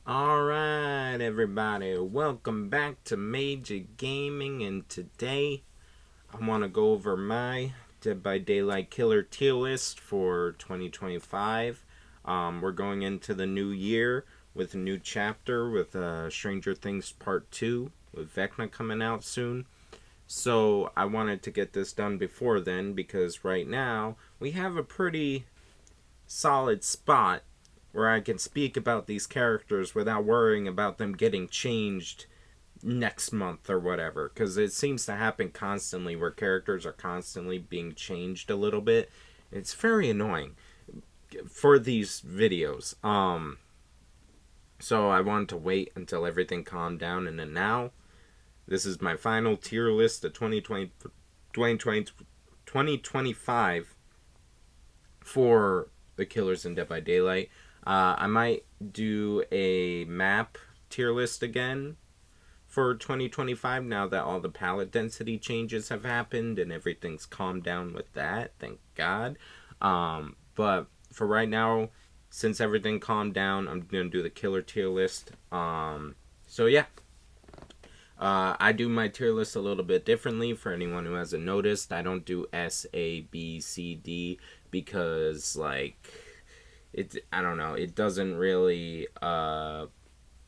Alright, everybody, welcome back to Majr Gaming, and today I want to go over my Dead by Daylight killer tier list for 2025. We're going into the new year with a new chapter with Stranger Things Part 2 with Vecna coming out soon. So I wanted to get this done before then because right now we have a pretty solid spot where I can speak about these characters without worrying about them getting changed next month or whatever, because it seems to happen constantly where characters are constantly being changed a little bit. It's very annoying for these videos. So I wanted to wait until everything calmed down, and then now this is my final tier list of 2025 for the killers in Dead by Daylight. I might do a map tier list again for 2025 now that all the palette density changes have happened and everything's calmed down with that. Thank God. But for right now, since everything calmed down, I'm going to do the killer tier list. So yeah. I do my tier list a little bit differently for anyone who hasn't noticed. I don't do S, A, B, C, D because, like, I don't know, it doesn't really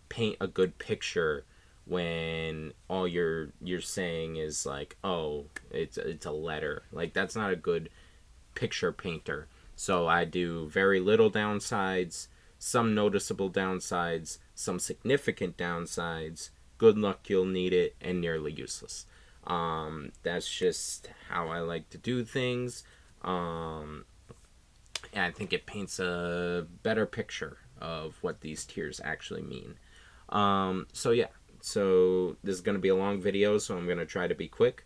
paint a good picture when all you're saying is like, oh, it's a letter. Like, that's not a good picture painter. So I do very little downsides, some noticeable downsides, some significant downsides, good luck you'll need it, and nearly useless. That's just how I like to do things. I think it paints a better picture of what these tiers actually mean. So yeah, so this is going to be a long video, so I'm going to try to be quick.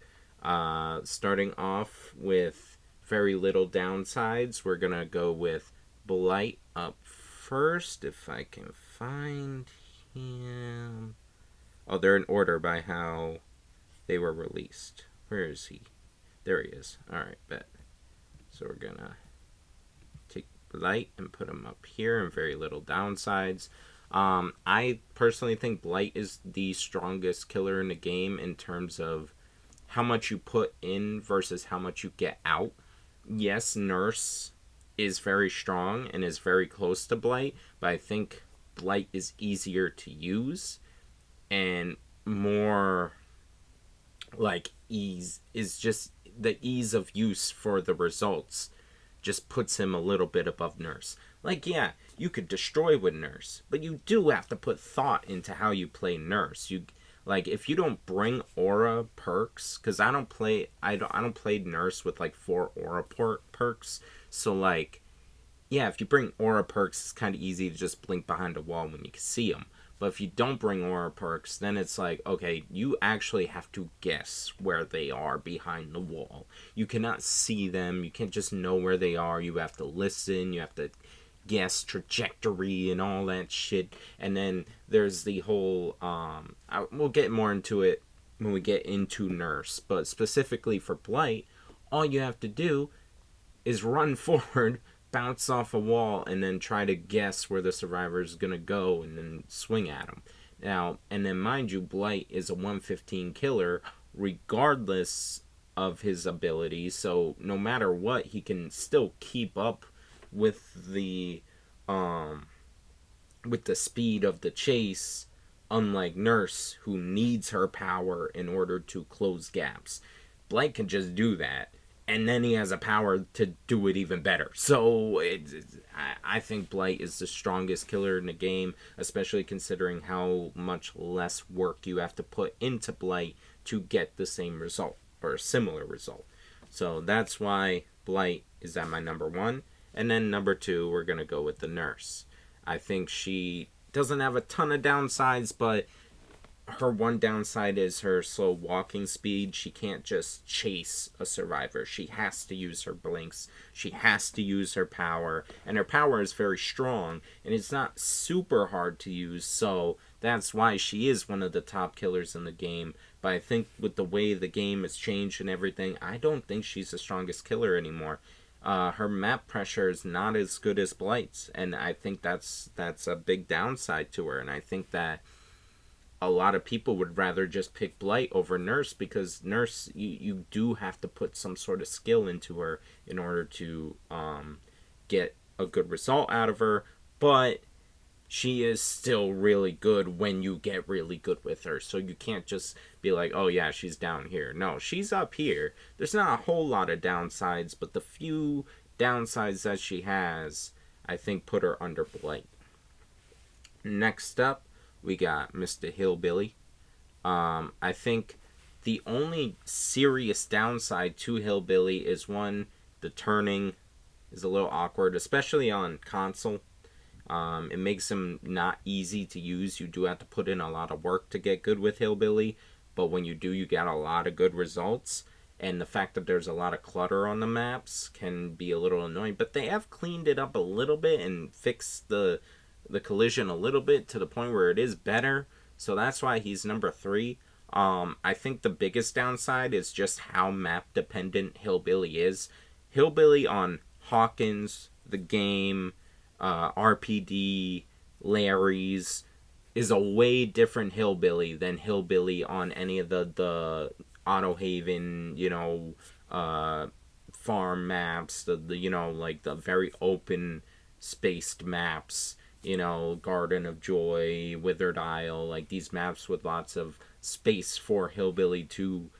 Starting off with very little downsides, we're going to go with Blight up first, if I can find him. Oh, they're in order by how they were released. Where is he? There he is. Alright, bet. So we're going to take Blight and put him up here and very little downsides. I personally think Blight is the strongest killer in the game in terms of how much you put in versus how much you get out. Yes, Nurse is very strong and is very close to Blight, but I think Blight is easier to use and more like ease is just the ease of use for the results just puts him a little bit above Nurse. Like, yeah, you could destroy with Nurse, but you do have to put thought into how you play Nurse. You like, if you don't bring aura perks, because I don't play Nurse with like 4 aura perks. So like, yeah, if you bring aura perks, it's kind of easy to just blink behind a wall when you can see them. But if you don't bring aura perks, then it's like, okay, you actually have to guess where they are behind the wall. You cannot see them. You can't just know where they are. You have to listen. You have to guess trajectory and all that shit. And then there's the whole, we'll get more into it when we get into Nurse. But specifically for Blight, all you have to do is run forward, bounce off a wall, and then try to guess where the survivor is going to go and then swing at him. Now, and then mind you, Blight is a 115 killer regardless of his abilities, so no matter what, he can still keep up with the speed of the chase, unlike Nurse, who needs her power in order to close gaps. Blight can just do that, and then he has a power to do it even better. So I think Blight is the strongest killer in the game, especially considering how much less work you have to put into Blight to get the same result or a similar result. So that's why Blight is at my number 1. And then number 2, we're going to go with the Nurse. I think she doesn't have a ton of downsides, but her one downside is her slow walking speed. She can't just chase a survivor. She has to use her blinks. She has to use her power. And her power is very strong. And it's not super hard to use. So that's why she is one of the top killers in the game. But I think with the way the game has changed and everything, I don't think she's the strongest killer anymore. Her map pressure is not as good as Blight's, and I think that's a big downside to her. And I think that a lot of people would rather just pick Blight over Nurse, because Nurse, you do have to put some sort of skill into her in order to get a good result out of her. But she is still really good when you get really good with her. So you can't just be like, oh yeah, she's down here. No, she's up here. There's not a whole lot of downsides, but the few downsides that she has, I think, put her under Blight. Next up, we got Mr. Hillbilly. I think the only serious downside to Hillbilly is, one, the turning is a little awkward, especially on console. It makes him not easy to use. You do have to put in a lot of work to get good with Hillbilly, but when you do, you get a lot of good results. And the fact that there's a lot of clutter on the maps can be a little annoying, but they have cleaned it up a little bit and fixed the collision a little bit to the point where it is better. So that's why he's number 3. I think the biggest downside is just how map dependent Hillbilly is. Hillbilly on Hawkins, the game, RPD, Larry's, is a way different Hillbilly than Hillbilly on any of the Auto Haven, farm maps, the like the very open spaced maps, Garden of Joy, Withered Isle, like these maps with lots of space for Hillbilly to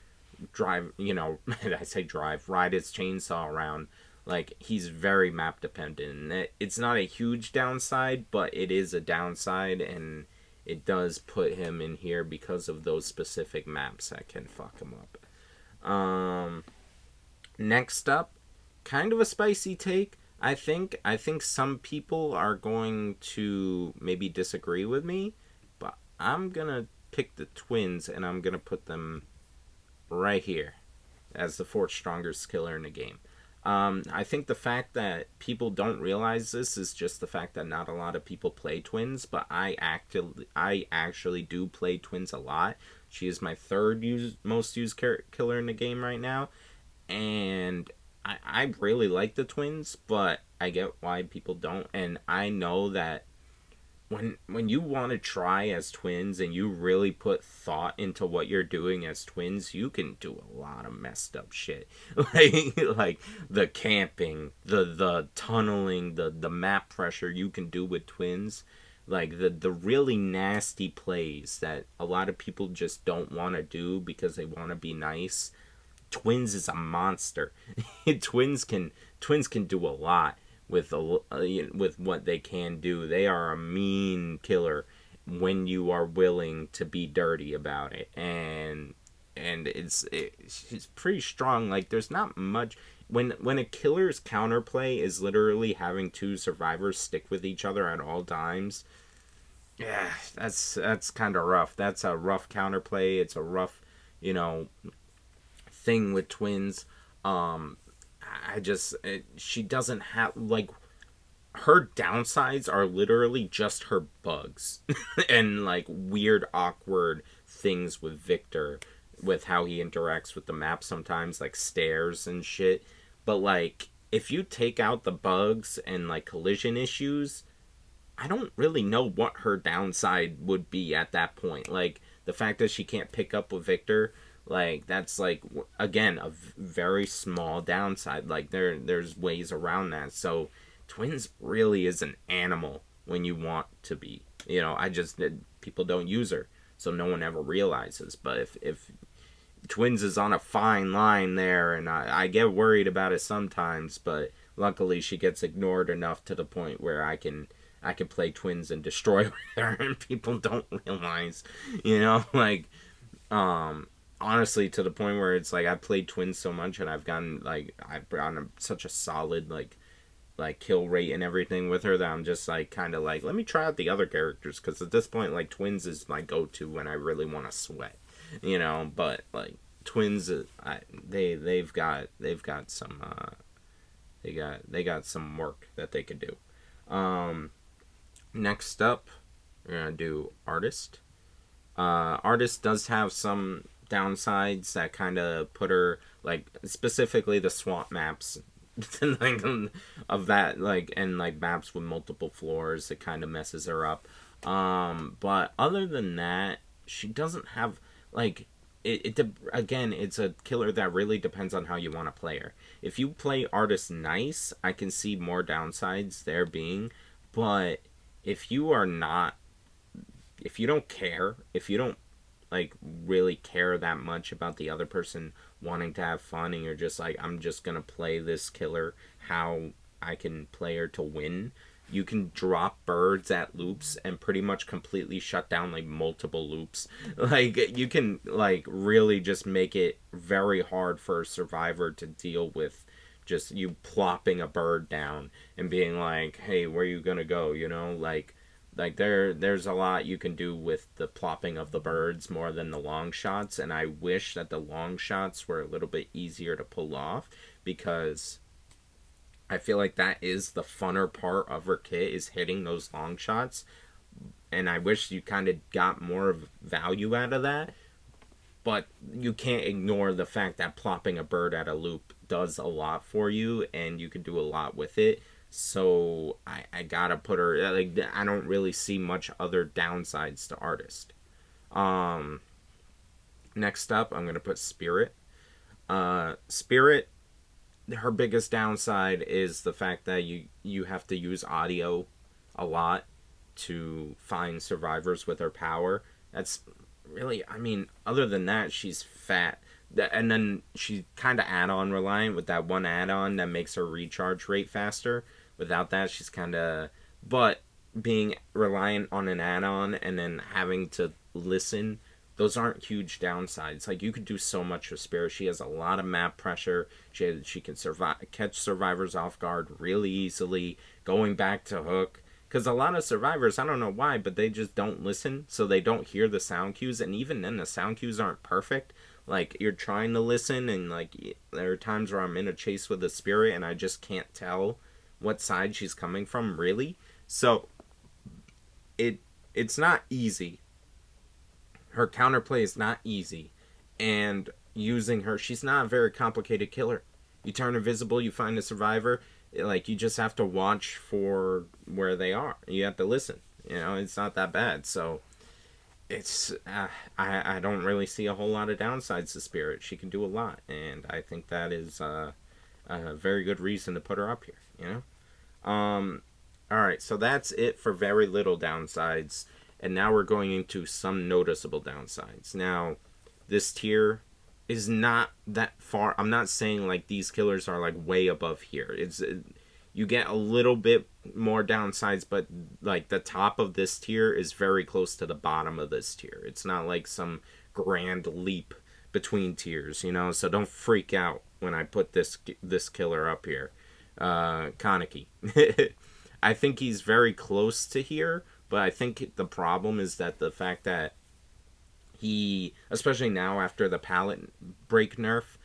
drive, I say drive, ride his chainsaw around. Like, he's very map dependent. And it's not a huge downside, but it is a downside, and it does put him in here because of those specific maps that can fuck him up. Next up, kind of a spicy take. I think some people are going to maybe disagree with me, but I'm gonna pick the twins and I'm gonna put them right here as the 4th strongest killer in the game. I think the fact that people don't realize this is just the fact that not a lot of people play twins, but I actually do play twins a lot. She is my 3rd most used killer in the game right now, and I really like the twins, but I get why people don't, and I know that when you want to try as twins and you really put thought into what you're doing as twins, you can do a lot of messed up shit. like the camping, the tunneling, the map pressure you can do with twins. Like the really nasty plays that a lot of people just don't want to do because they want to be nice. Twins is a monster. twins can do a lot with what they can do. They are a mean killer when you are willing to be dirty about it, and it's pretty strong. Like, there's not much when a killer's counterplay is literally having 2 survivors stick with each other at all times. Yeah, that's kind of rough. That's a rough counterplay. It's a rough, thing with twins. She doesn't have, like, her downsides are literally just her bugs and like weird awkward things with Victor, with how he interacts with the map sometimes, like stairs and shit. But like, if you take out the bugs and like collision issues, I don't really know what her downside would be at that point. Like, the fact that she can't pick up with Victor, like, that's like, again, a very small downside. Like, there's ways around that. So twins really is an animal when you want to be. People don't use her, so no one ever realizes. But if twins is on a fine line there, and I get worried about it sometimes, but luckily she gets ignored enough to the point where I can play twins and destroy her, and people don't realize, like, honestly, to the point where it's like I played twins so much, and I've gotten such a solid like kill rate and everything with her that I'm just like kind of like, let me try out the other characters, because at this point, like, twins is my go-to when I really want to sweat, but like twins, they've got some they got some work that they could do. Next up, we're gonna do Artist. Artist does have some downsides that kind of put her, like, specifically the swamp maps like, of that, like, and like maps with multiple floors, it kind of messes her up. But other than that, she doesn't have like again, it's a killer that really depends on how you want to play her. If you play artist nice, I can see more downsides there being, but if you are not, if you don't care, if you don't like really care that much about the other person wanting to have fun, and you're just like, I'm just gonna play this killer how I can play her to win, you can drop birds at loops and pretty much completely shut down like multiple loops. Like you can like really just make it very hard for a survivor to deal with just you plopping a bird down and being like, hey, where are you gonna go, you know? Like there's a lot you can do with the plopping of the birds more than the long shots, and I wish that the long shots were a little bit easier to pull off, because I feel like that is the funner part of her kit, is hitting those long shots, and I wish you kind of got more of value out of that. But you can't ignore the fact that plopping a bird at a loop does a lot for you, and you can do a lot with it. So I gotta put her, like, I don't really see much other downsides to artist. Um, Next up, I'm gonna put Spirit. Spirit, her biggest downside is the fact that you have to use audio a lot to find survivors with her power. That's really, I mean, other than that, she's fat. And then she's kind of add-on reliant with that one add-on that makes her recharge rate faster. Without that, she's kind of, but being reliant on an add-on and then having to listen, those aren't huge downsides. Like, you could do so much with Spirit. She has a lot of map pressure. She can catch survivors off guard really easily. Going back to hook, because a lot of survivors, I don't know why, but they just don't listen, so they don't hear the sound cues, and even then the sound cues aren't perfect. Like, you're trying to listen, and like there are times where I'm in a chase with a Spirit and I just can't tell what side she's coming from, really. So it's not easy. Her counterplay is not easy, and using her, she's not a very complicated killer. You turn invisible, you find a survivor, like, you just have to watch for where they are. You have to listen. You know, it's not that bad. So it's I don't really see a whole lot of downsides to Spirit. She can do a lot, and I think that is a very good reason to put her up here. You know. All right, so that's it for very little downsides, and now we're going into some noticeable downsides. Now, this tier is not that far. I'm not saying like these killers are like way above here. You get a little bit more downsides, but like the top of this tier is very close to the bottom of this tier. It's not like some grand leap between tiers, you know. So don't freak out when I put this killer up here. Kaneki. I think he's very close to here, but I think the problem is that the fact that he, especially now after the palette break nerf,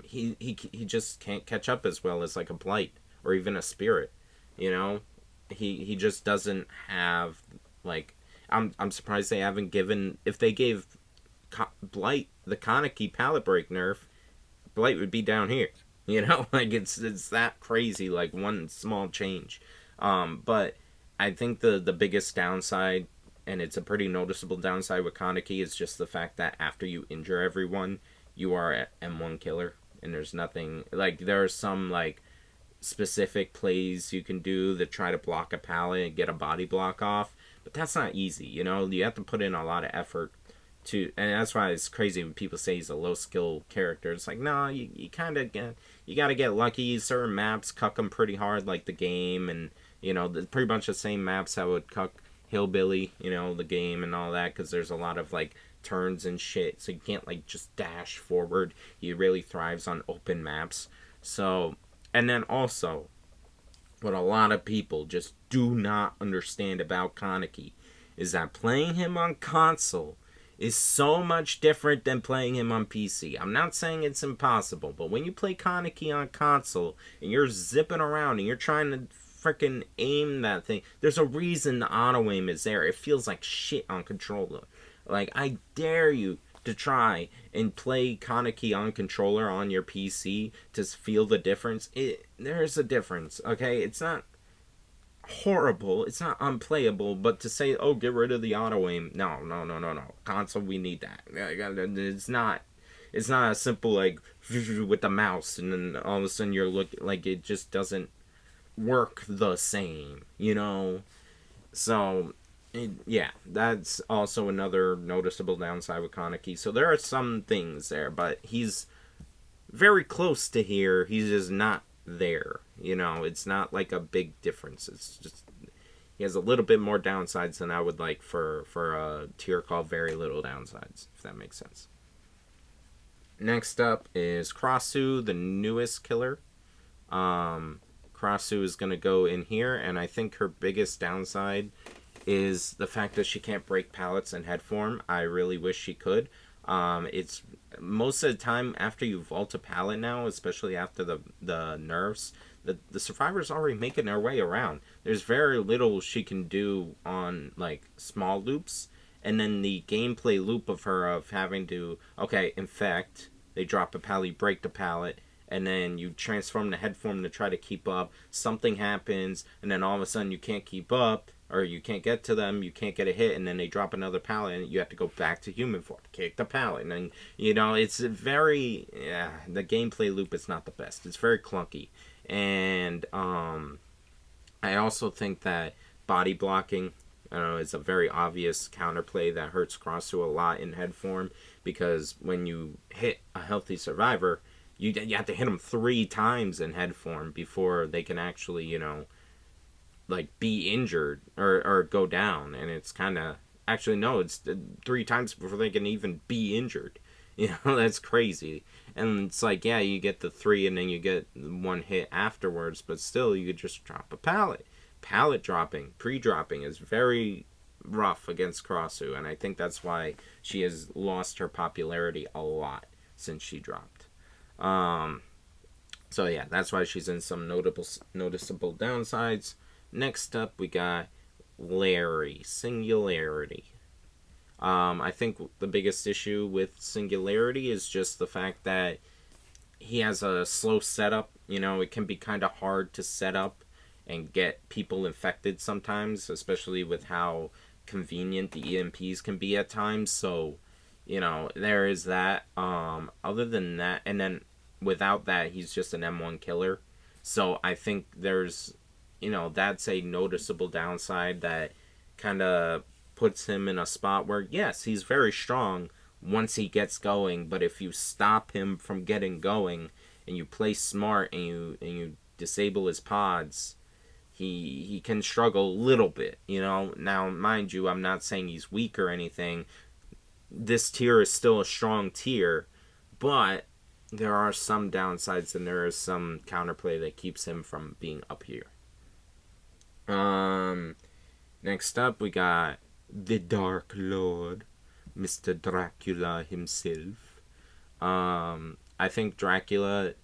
he just can't catch up as well as like a Blight or even a Spirit. You know, he just doesn't have, like, I'm surprised they haven't given, if they gave Blight the Kaneki palette break nerf, Blight would be down here. You know, like it's that crazy, like one small change. But I think the biggest downside, and it's a pretty noticeable downside with Kaneki, is just the fact that after you injure everyone, you are at M1 killer, and there's nothing, like, there are some like specific plays you can do that try to block a pallet and get a body block off, but that's not easy. You know, you have to put in a lot of effort to, and that's why it's crazy when people say he's a low skill character. It's like, no, you kind of get, you got to get lucky. Certain maps cuck him pretty hard, like the game, and you know, pretty much the same maps that would cuck Hillbilly, you know, the game and all that, because there's a lot of like turns and shit, so you can't like just dash forward. He really thrives on open maps. So, and then also, what a lot of people just do not understand about Kaneki is that playing him on console is so much different than playing him on PC. I'm not saying it's impossible, but when you play Kaneki on console and you're zipping around and you're trying to freaking aim that thing, there's a reason the auto aim is there. It feels like shit on controller. Like, I dare you to try and play Kaneki on controller on your PC to feel the difference. There's a difference, okay? It's not horrible, it's not unplayable, but to say, oh, get rid of the auto aim, no, no, no, no, no. Console, we need that. It's not a simple like with the mouse, and then all of a sudden you're looking like it just doesn't work the same, you know. So, yeah, that's also another noticeable downside with Kaneki. So there are some things there, but he's very close to here. He's just not there. You know, it's not like a big difference. It's just he has a little bit more downsides than I would like for a tier called Very Little Downsides, if that makes sense. Next up is Krasue, the newest killer. Krasue is going to go in here, and I think her biggest downside is the fact that she can't break pallets in head form. I really wish she could. It's most of the time after you vault a pallet now, especially after the nerfs, the survivor's already making their way around. There's very little she can do on like small loops, and then the gameplay loop of her of having to infect, they drop a pallet, you break the pallet, and then you transform the head form to try to keep up. Something happens, and then all of a sudden you can't keep up, or you can't get to them, you can't get a hit, and then they drop another pallet, and you have to go back to human form, kick the pallet, and then, you know, it's very, the gameplay loop is not the best. It's very clunky, and I also think that body blocking is a very obvious counterplay that hurts Krasue a lot in head form, because when you hit a healthy survivor, you have to hit them 3 times in head form before they can actually, you know, like be injured or go down. And it's kind of, actually no, it's 3 times before they can even be injured. You know, that's crazy. And it's like, yeah, you get the 3 and then you get 1 hit afterwards, but still you could just drop a pallet. Pallet dropping, pre-dropping is very rough against Krasue, and I think that's why she has lost her popularity a lot since she dropped. So yeah, that's why she's in some noticeable downsides. Next up, we got Larry, Singularity. I think the biggest issue with Singularity is just the fact that he has a slow setup. You know, it can be kind of hard to set up and get people infected sometimes, especially with how convenient the EMPs can be at times. So, you know, there is that. Other than that, and then without that, he's just an M1 killer. So I think there's, you know, that's a noticeable downside that kind of puts him in a spot where, yes, he's very strong once he gets going, but if you stop him from getting going and you play smart and you disable his pods, he can struggle a little bit, you know. Now, mind you, I'm not saying he's weak or anything. This tier is still a strong tier, but there are some downsides and there is some counterplay that keeps him from being up here. Next up, we got the Dark Lord, Mr. Dracula himself. I think Dracula,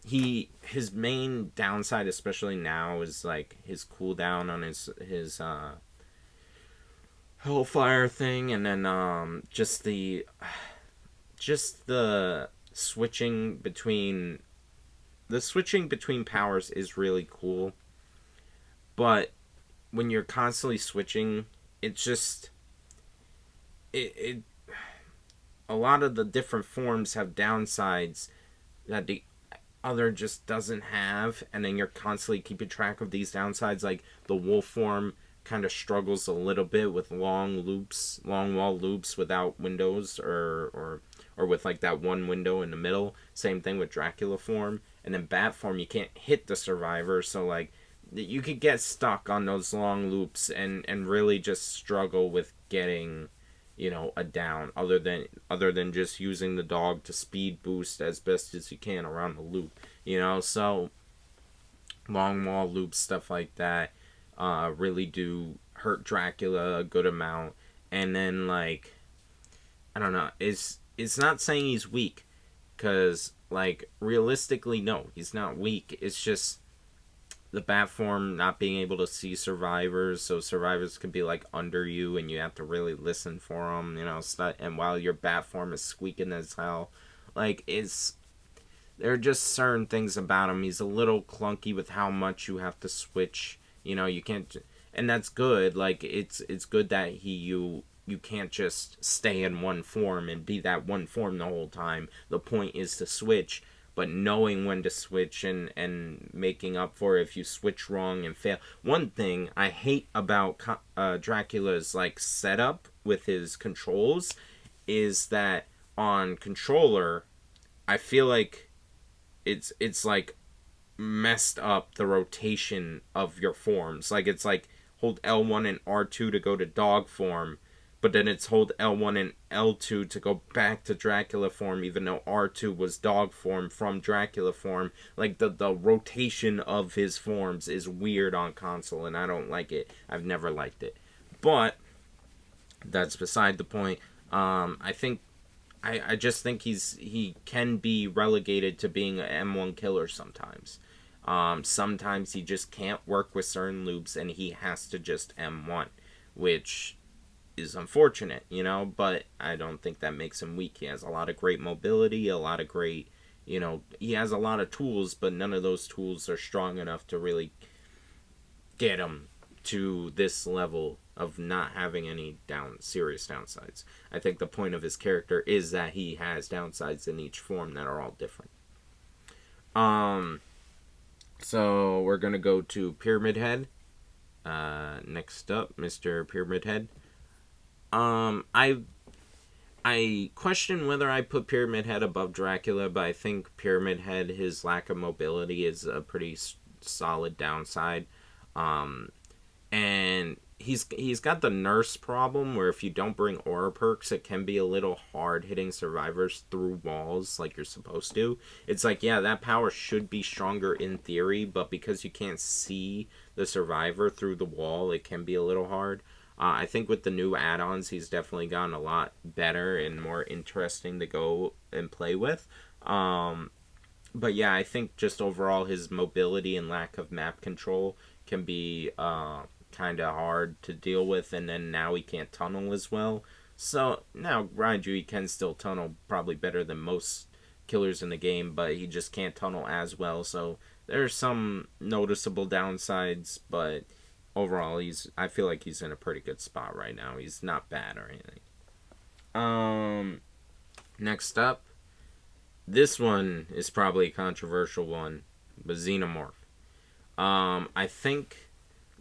his main downside, especially now, is like his cooldown on his Hellfire thing, and then just the switching between powers is really cool, but when you're constantly switching, it's just it a lot of the different forms have downsides that the other just doesn't have, and then you're constantly keeping track of these downsides. Like the wolf form kind of struggles a little bit with long wall loops without windows, or with like that one window in the middle. Same thing with Dracula form. And then bat form, you can't hit the survivor, so like you could get stuck on those long loops and really just struggle with getting, you know, a down, other than just using the dog to speed boost as best as you can around the loop, you know. So long wall loops, stuff like that, really do hurt Dracula a good amount. And then, like, I don't know, it's not saying he's weak, because like realistically, no, he's not weak. It's just the bat form not being able to see survivors, so survivors could be like under you and you have to really listen for them, you know, and while your bat form is squeaking as hell. Like, there are just certain things about him. He's a little clunky with how much you have to switch. You know, you can't, and that's good. Like, it's good that you can't just stay in one form and be that one form the whole time. The point is to switch, but knowing when to switch and making up for it if you switch wrong and fail. One thing I hate about Dracula's like setup with his controls is that on controller, I feel like it's like messed up the rotation of your forms. Like, it's like hold L1 and R2 to go to dog form, but then it's hold L1 and L2 to go back to Dracula form, even though R2 was dog form from Dracula form. Like, the rotation of his forms is weird on console, and I don't like it. I've never liked it. But that's beside the point. I just think he can be relegated to being an M1 killer sometimes. Sometimes he just can't work with certain loops and he has to just M1, which is unfortunate, you know, but I don't think that makes him weak. He has a lot of great mobility, a lot of great, you know, he has a lot of tools, but none of those tools are strong enough to really get him to this level of not having any serious downsides. I think the point of his character is that he has downsides in each form that are all different. So we're gonna go to Pyramid Head. Next up, Mr. Pyramid Head. I question whether I put Pyramid Head above Dracula, but I think Pyramid Head, his lack of mobility is a pretty solid downside. And he's got the nurse problem where if you don't bring aura perks, it can be a little hard hitting survivors through walls like you're supposed to. It's like, yeah, that power should be stronger in theory, but because you can't see the survivor through the wall, it can be a little hard. I think with the new add-ons, he's definitely gotten a lot better and more interesting to go and play with. But yeah, I think just overall his mobility and lack of map control can be kind of hard to deal with, and then now he can't tunnel as well. So now, mind you, he can still tunnel probably better than most killers in the game, but he just can't tunnel as well. So there's some noticeable downsides, but overall, I feel like he's in a pretty good spot right now. He's not bad or anything. Next up, this one is probably a controversial one, but Xenomorph. I think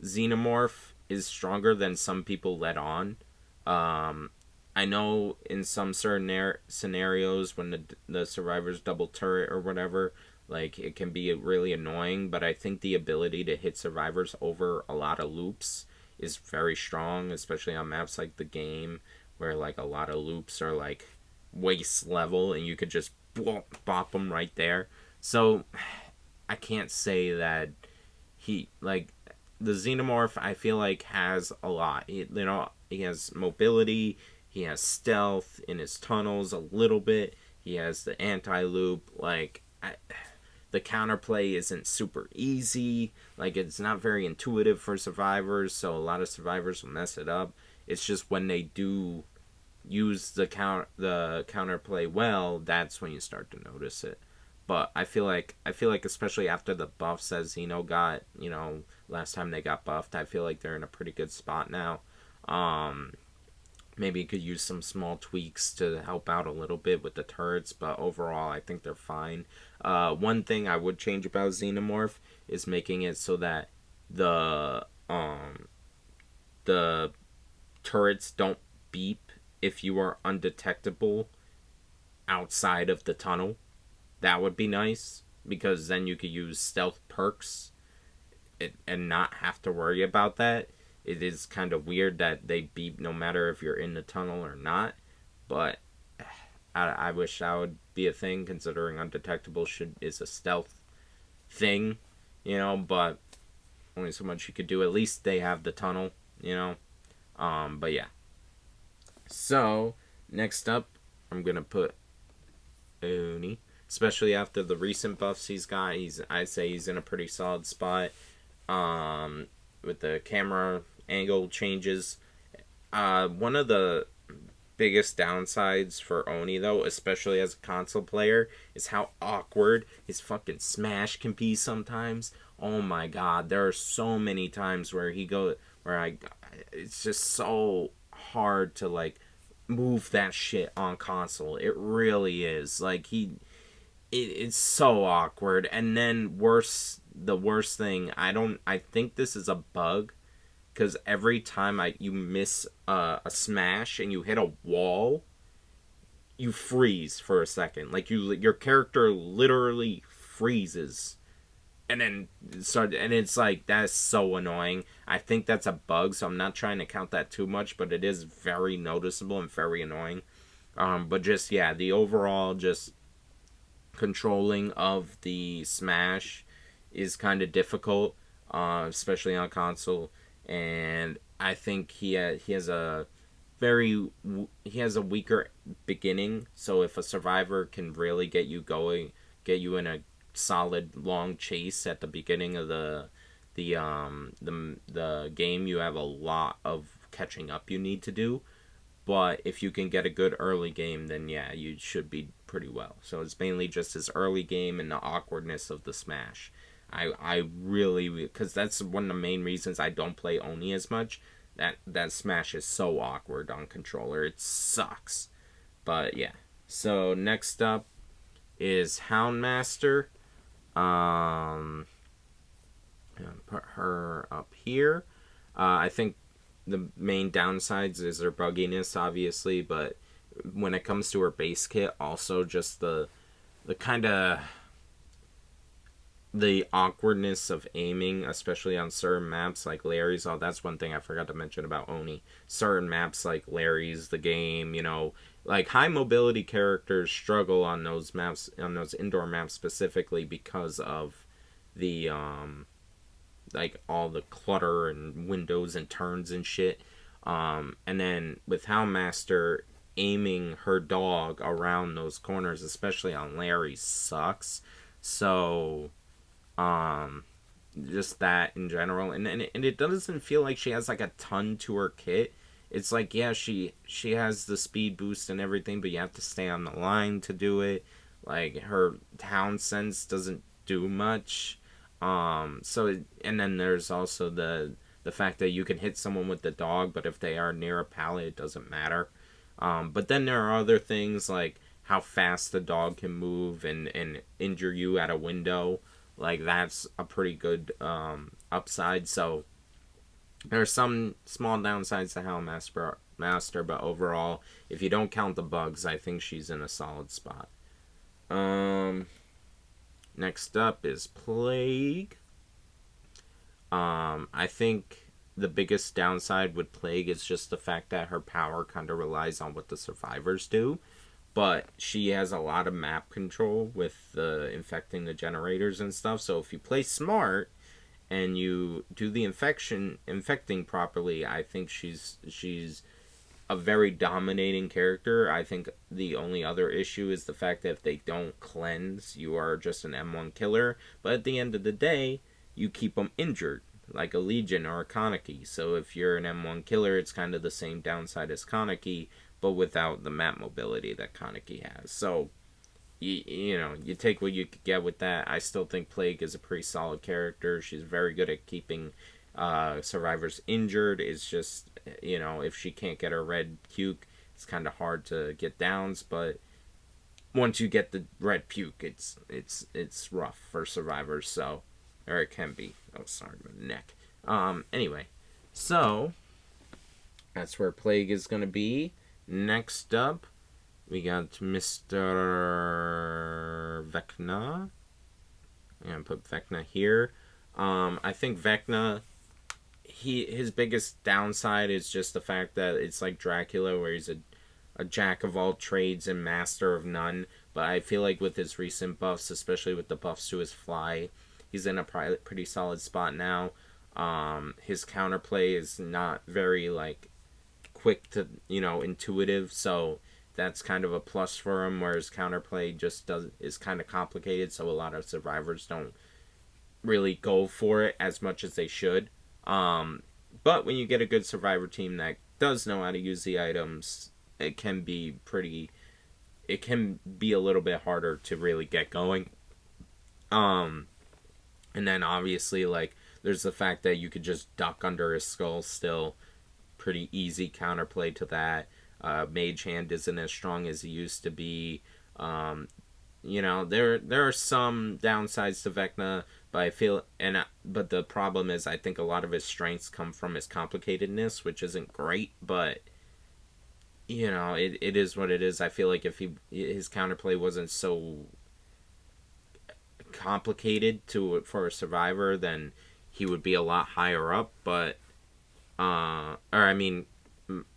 Xenomorph is stronger than some people let on. I know in some certain scenarios when the survivors double turret or whatever, like, it can be really annoying, but I think the ability to hit survivors over a lot of loops is very strong, especially on maps like the game, where, like, a lot of loops are, like, waist level, and you could just bop them right there. So, I can't say that the Xenomorph, I feel like, has a lot. He has mobility, he has stealth in his tunnels a little bit, he has the anti-loop, like, the counterplay isn't super easy, like, it's not very intuitive for survivors, so a lot of survivors will mess it up. It's just when they do use the counterplay well, that's when you start to notice it. But I feel like especially after the buffs as Xeno got, last time they got buffed, I feel like they're in a pretty good spot now. Maybe you could use some small tweaks to help out a little bit with the turrets, but overall I think they're fine. One thing I would change about Xenomorph is making it so that the turrets don't beep if you are undetectable outside of the tunnel. That would be nice, because then you could use stealth perks and not have to worry about that. It is kind of weird that they beep no matter if you're in the tunnel or not, but I wish that would be a thing, considering undetectable is a stealth thing, but only so much you could do. At least they have the tunnel, but yeah. So, next up, I'm going to put Oni. Especially after the recent buffs he's got, I say he's in a pretty solid spot. um, with the camera angle changes. One of the biggest downsides for Oni, though, especially as a console player, is how awkward his fucking smash can be sometimes. Oh my god, there are so many times where it's just so hard to like move that shit on console. It really is. Like it's so awkward. And then the worst thing, I think this is a bug because every time you miss a smash and you hit a wall, you freeze for a second. Like your character literally freezes, and then and it's like that's so annoying. I think that's a bug, so I'm not trying to count that too much, but it is very noticeable and very annoying. But just yeah, the overall just controlling of the Smash is kind of difficult, especially on console. And I think he has a he has a weaker beginning. So if a survivor can really get you going, get you in a solid long chase at the beginning of the game, you have a lot of catching up you need to do. But if you can get a good early game, then yeah, you should be pretty well. So it's mainly just his early game and the awkwardness of the smash. I really, because that's one of the main reasons I don't play Oni as much. That smash is so awkward on controller. It sucks. But yeah. So next up is Houndmaster. Put her up here. I think the main downsides is her bugginess, obviously, but when it comes to her base kit, also just the kind of the awkwardness of aiming, especially on certain maps like Larry's. Oh, that's one thing I forgot to mention about Oni. Certain maps like Larry's, the game, like high mobility characters struggle on those maps, on those indoor maps specifically because of the like all the clutter and windows and turns and shit. And then with Houndmaster, aiming her dog around those corners, especially on Larry, sucks. So, um, just that in general, and it doesn't feel like she has like a ton to her kit. It's like yeah, she has the speed boost and everything, but you have to stay on the line to do it. Like her town sense doesn't do much. And then there's also the fact that you can hit someone with the dog, but if they are near a pallet, it doesn't matter. But then there are other things like how fast the dog can move and injure you at a window. Like that's a pretty good upside. So there are some small downsides to Master, but overall, if you don't count the bugs, I think she's in a solid spot. Um, Next up is Plague. I think the biggest downside with Plague is just the fact that her power kind of relies on what the survivors do. But she has a lot of map control with the infecting the generators and stuff. So if you play smart and you do the infecting properly, I think she's a very dominating character. I think the only other issue is the fact that if they don't cleanse, you are just an M1 killer. But at the end of the day, you keep them injured, like a Legion or a Kaneki. So if you're an M1 killer, it's kind of the same downside as Kaneki, but without the map mobility that Kaneki has. So, you take what you could get with that. I still think Plague is a pretty solid character. She's very good at keeping survivors injured. It's just, if she can't get her red puke, it's kind of hard to get downs, but once you get the red puke, it's rough for survivors, so, or it can be. Oh, sorry, my neck. Anyway, so that's where Plague is going to be. Next up, we got Mr. Vecna. I'm going to put Vecna here. I think Vecna, his biggest downside is just the fact that it's like Dracula, where he's a jack of all trades and master of none. But I feel like with his recent buffs, especially with the buffs to his fly, he's in a pretty solid spot now. His counterplay is not very like quick to intuitive, so that's kind of a plus for him. Whereas counterplay is kind of complicated, so a lot of survivors don't really go for it as much as they should. But when you get a good survivor team that does know how to use the items, it can be pretty. It can be a little bit harder to really get going. Um, and then obviously, like, there's the fact that you could just duck under his skull still. Pretty easy counterplay to that. Mage Hand isn't as strong as he used to be. Um, there are some downsides to Vecna, but I feel but the problem is I think a lot of his strengths come from his complicatedness, which isn't great, but it is what it is. I feel like if his counterplay wasn't so complicated for a survivor, then he would be a lot higher up, but or I mean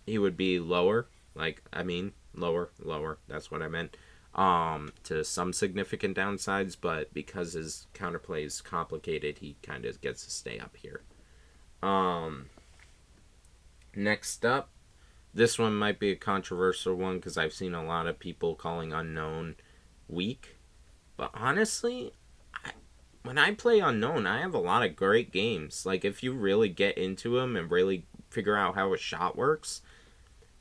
he would be lower, lower, that's what I meant. To some significant downsides, but because his counterplay is complicated, he kind of gets to stay up here. Um, Next up, this one might be a controversial one because I've seen a lot of people calling Unknown weak. But honestly, when I play Unknown, I have a lot of great games. Like, if you really get into him and really figure out how his shot works,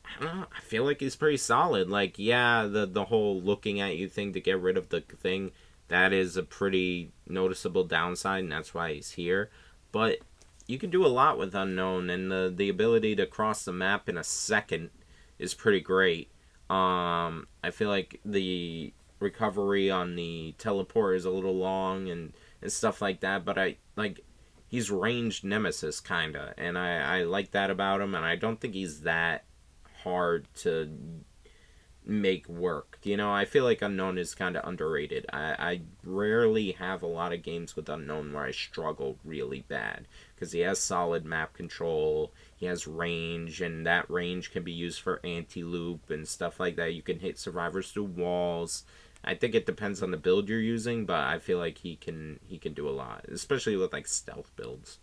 I don't know, I feel like he's pretty solid. Like, yeah, the whole looking at you thing to get rid of the thing, that is a pretty noticeable downside, and that's why he's here. But you can do a lot with Unknown, and the ability to cross the map in a second is pretty great. I feel like the recovery on the teleport is a little long and stuff like that, but he's ranged nemesis kinda, and I like that about him, and I don't think he's that hard to make work. I feel like Unknown is kind of underrated. I rarely have a lot of games with Unknown where I struggle really bad because he has solid map control, he has range, and that range can be used for anti-loop and stuff like that. You can hit survivors through walls. I think it depends on the build you're using, but I feel like he can do a lot, especially with like stealth builds.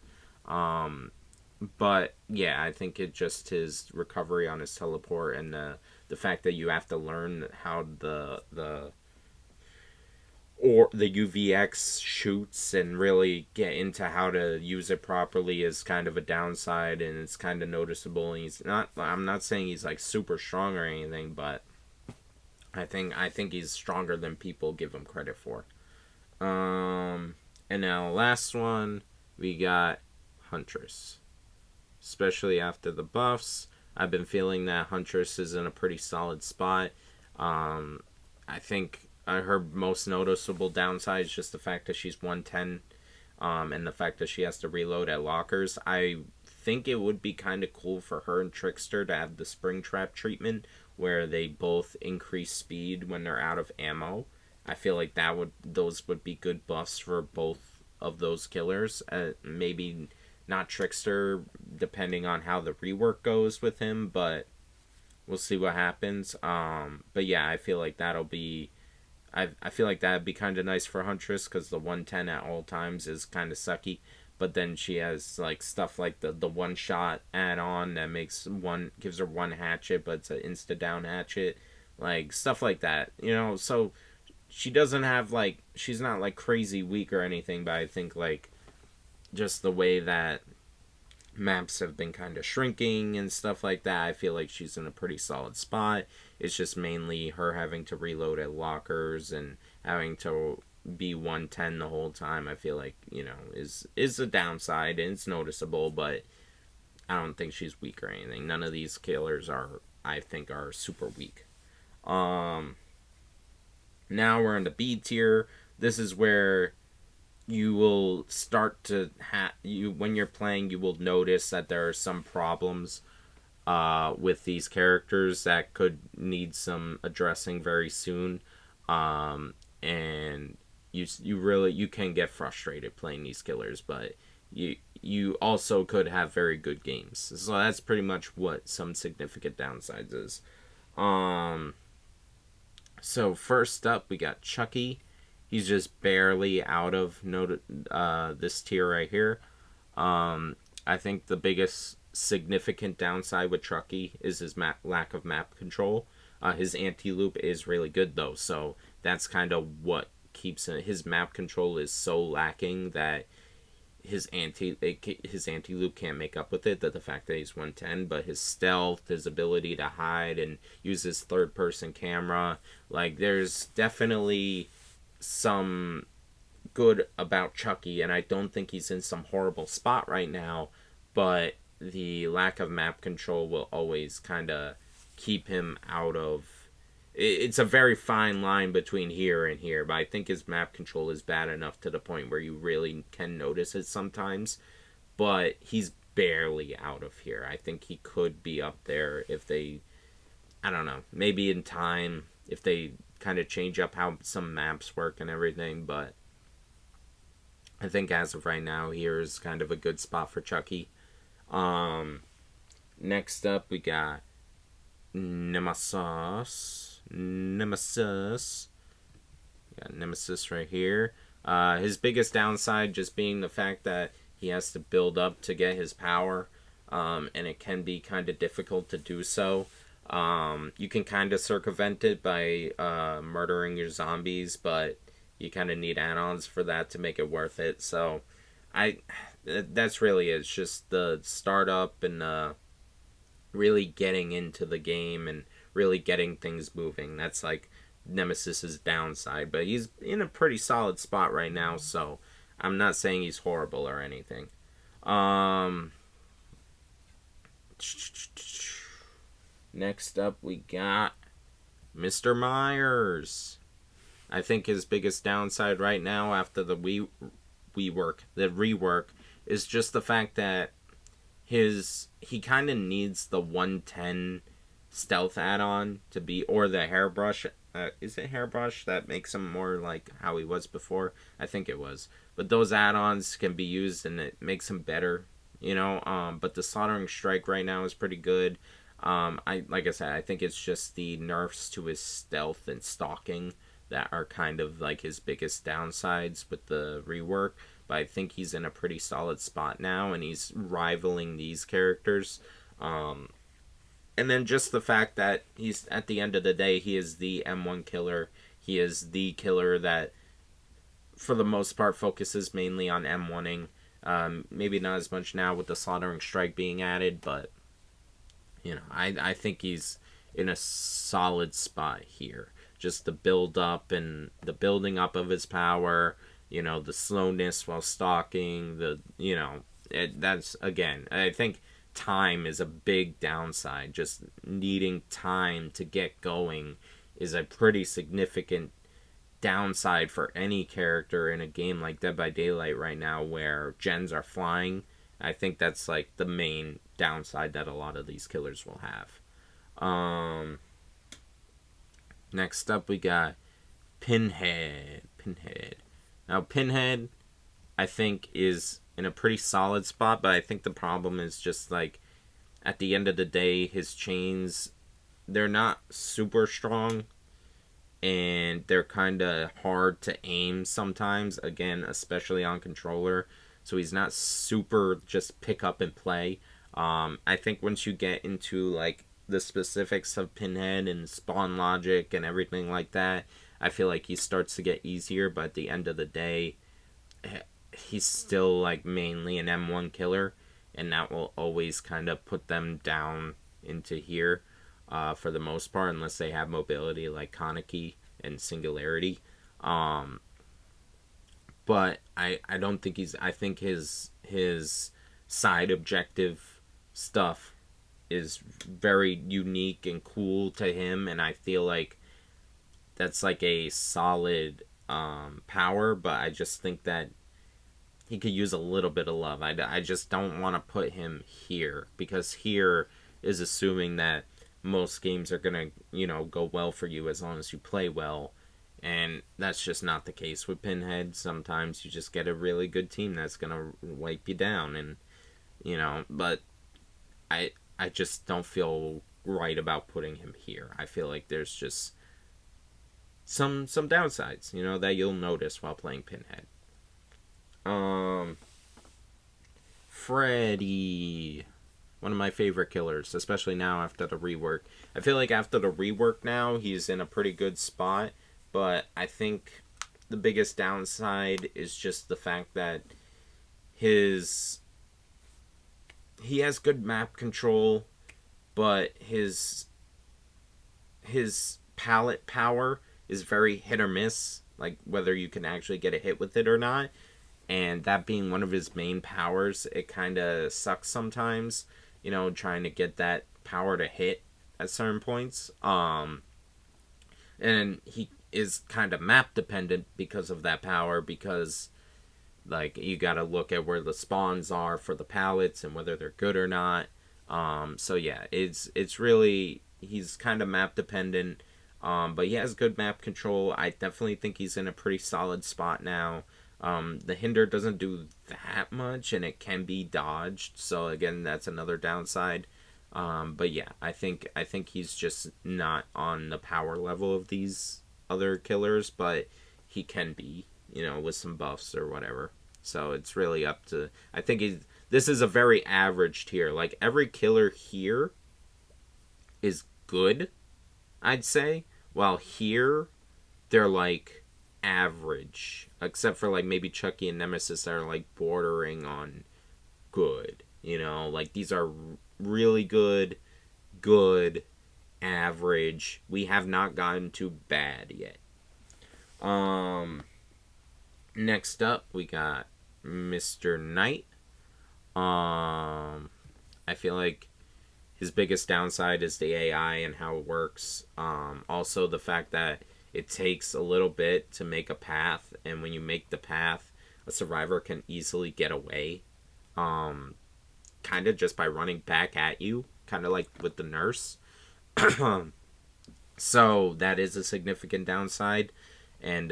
But yeah, I think it just his recovery on his teleport and the fact that you have to learn how the UVX shoots and really get into how to use it properly is kind of a downside, and it's kind of noticeable. And I'm not saying he's like super strong or anything, but I think he's stronger than people give him credit for. And now last one, we got Huntress. Especially after the buffs, I've been feeling that Huntress is in a pretty solid spot. I think her most noticeable downside is just the fact that she's 110, and the fact that she has to reload at lockers. I think it would be kind of cool for her and Trickster to have the Spring Trap treatment, where they both increase speed when they're out of ammo. I feel like those would be good buffs for both of those killers. Maybe not Trickster, depending on how the rework goes with him, but we'll see what happens. But yeah, I feel like that'll be. I feel like that'd be kind of nice for Huntress because the 110 at all times is kind of sucky. But then she has like stuff like the one shot add on that gives her one hatchet, but it's an insta down hatchet, like stuff like that. So she doesn't have she's not like crazy weak or anything, but I think like just the way that maps have been kind of shrinking and stuff like that, I feel like she's in a pretty solid spot. It's just mainly her having to reload at lockers and having to be 110 the whole time. I feel like is a downside, and it's noticeable, but I don't think she's weak or anything. None of these killers I think are super weak. Now we're in the B tier. This is where you will start to when you're playing, you will notice that there are some problems with these characters that could need some addressing very soon, and you can get frustrated playing these killers, but you also could have very good games. So that's pretty much what some significant downsides is. So first up, we got Chucky. He's just barely out of this tier right here. I think the biggest significant downside with Chucky is his lack of map control. His anti-loop is really good though, so that's kind of what keeps his map control is so lacking that his anti-loop can't make up with it, that the fact that he's 110, but his stealth, his ability to hide and use his third person camera, like there's definitely some good about Chucky, and I don't think he's in some horrible spot right now, but the lack of map control will always kind of keep him out of. It's a very fine line between here and here, but I think his map control is bad enough to the point where you really can notice it sometimes, but he's barely out of here. I think he could be up there if they, I don't know, maybe in time, if they kind of change up how some maps work and everything, but I think as of right now, here is kind of a good spot for Chucky. Next up, we got Nemesis. We got Nemesis right here. His biggest downside just being the fact that he has to build up to get his power, and it can be kind of difficult to do so. You can kind of circumvent it by murdering your zombies, but you kind of need add-ons for that to make it worth it. So, that's really it. It's just the startup and really getting into the game and really getting things moving. That's like Nemesis's downside, but he's in a pretty solid spot right now, so I'm not saying he's horrible or anything. Next up, we got Mr. Myers. I think his biggest downside right now after the rework, is just the fact that he kind of needs the 110 stealth add-on to be, or the hairbrush. Is it hairbrush that makes him more like how he was before? I think it was. But those add-ons can be used and it makes him better, you know. But the soldering strike right now is pretty good. Like I said, I think it's just the nerfs to his stealth and stalking that are kind of like his biggest downsides with the rework. But I think he's in a pretty solid spot now, and he's rivaling these characters. And then just the fact that he's, at the end of the day, he is the M1 killer. He is the killer that, for the most part, focuses mainly on M1ing. Maybe not as much now with the soldering strike being added, but you know, I think he's in a solid spot here. Just the build up and the building up of his power, you know, the slowness while stalking, that's, again, I think time is a big downside. Just needing time to get going is a pretty significant downside for any character in a game like Dead by Daylight right now where gens are flying. I think that's like the main downside that a lot of these killers will have. Next up, we got Pinhead. Now, Pinhead, I think, is in a pretty solid spot, but I think the problem is just, like, at the end of the day, his chains, they're not super strong, and they're kind of hard to aim sometimes, again, especially on controller, so he's not super just pick up and play. I think once you get into, like, the specifics of Pinhead and spawn logic and everything like that, I feel like he starts to get easier, but at the end of the day, he's still like mainly an M1 killer, and that will always kind of put them down into here for the most part, unless they have mobility like Kaneki and Singularity. But I don't think I think his side objective stuff is very unique and cool to him, and I feel like that's like a solid power, but I just think that he could use a little bit of love. I just don't want to put him here, because here is assuming that most games are going to, go well for you as long as you play well, and that's just not the case with Pinhead. Sometimes you just get a really good team that's going to wipe you down, and, but I just don't feel right about putting him here. I feel like there's just some downsides, that you'll notice while playing Pinhead. Freddy, one of my favorite killers, especially now after the rework. I feel like after the rework now, he's in a pretty good spot, but I think the biggest downside is just the fact that his he has good map control, but his palette power is very hit or miss, like whether you can actually get a hit with it or not. And that being one of his main powers, it kind of sucks sometimes, trying to get that power to hit at certain points. And he is kind of map dependent because of that power, because like you got to look at where the spawns are for the pallets and whether they're good or not. So yeah, it's really, he's kind of map dependent, but he has good map control. I definitely think he's in a pretty solid spot now. The hinder doesn't do that much, and it can be dodged. So again, that's another downside. But yeah, I think he's just not on the power level of these other killers, but he can be, with some buffs or whatever. So it's really up to. I think this is a very average tier. Like every killer here is good, I'd say. While here, they're like average, except for like maybe Chucky and Nemesis that are like bordering on good. Like these are really good, good, average. We have not gotten to bad yet. Next up, we got Mr. Knight. I feel like his biggest downside is the AI and how it works. Also, the fact that it takes a little bit to make a path, and when you make the path, a survivor can easily get away. Kind of just by running back at you, kind of like with the nurse. So that is a significant downside. And